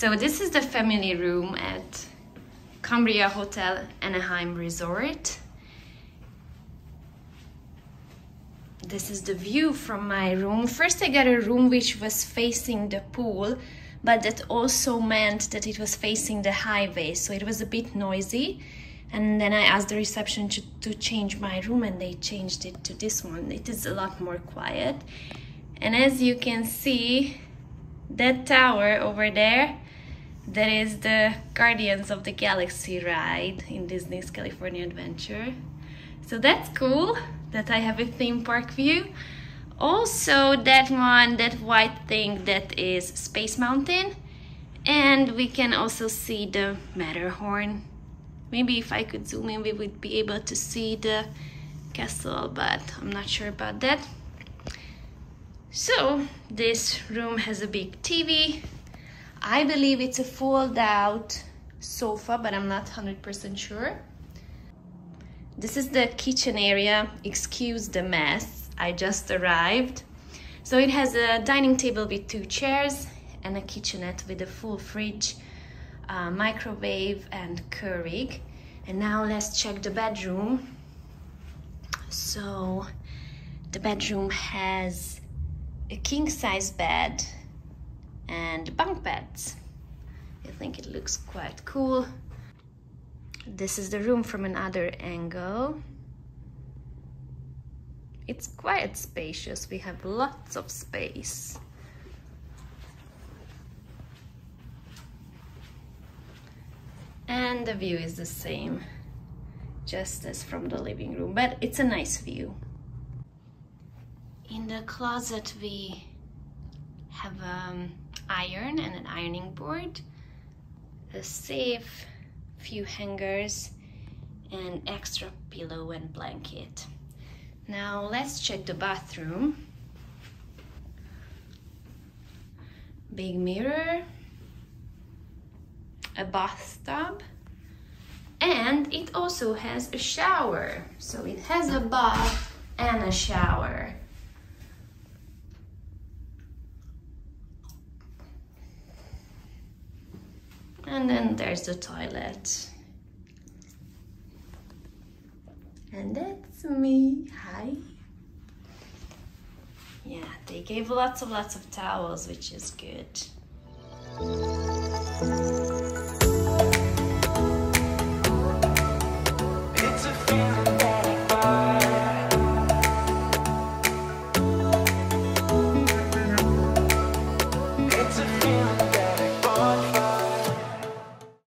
So this is the family room at Cambria Hotel Anaheim Resort. This is the view from my room. First I got a room which was facing the pool, but that also meant that it was facing the highway, so it was a bit noisy. And then I asked the reception to change my room, and they changed it to this one. It is a lot more quiet. And as you can see, that tower over there, that is the Guardians of the Galaxy ride in Disney's California Adventure. So that's cool that I have a theme park view. Also that one, that white thing, that is Space Mountain. And we can also see the Matterhorn. Maybe if I could zoom in, we would be able to see the castle, but I'm not sure about that. So this room has a big TV. I believe it's a fold-out sofa, but I'm not 100% sure. This is the kitchen area. Excuse the mess, I just arrived. So it has a dining table with 2 chairs and a kitchenette with a full fridge, microwave and Keurig. And now let's check the bedroom. So the bedroom has a king-size bed and bunk beds. I think it looks quite cool. This is the room from another angle. It's quite spacious. We have lots of space. And the view is the same, just as from the living room, but it's a nice view. In the closet we have an iron and an ironing board, a safe, few hangers, and extra pillow and blanket. Now let's check the bathroom. Big mirror, a bathtub, and it also has a shower. So it has a bath and a shower. And then there's the toilet. And that's me. Hi. Yeah, they gave lots of towels, which is good.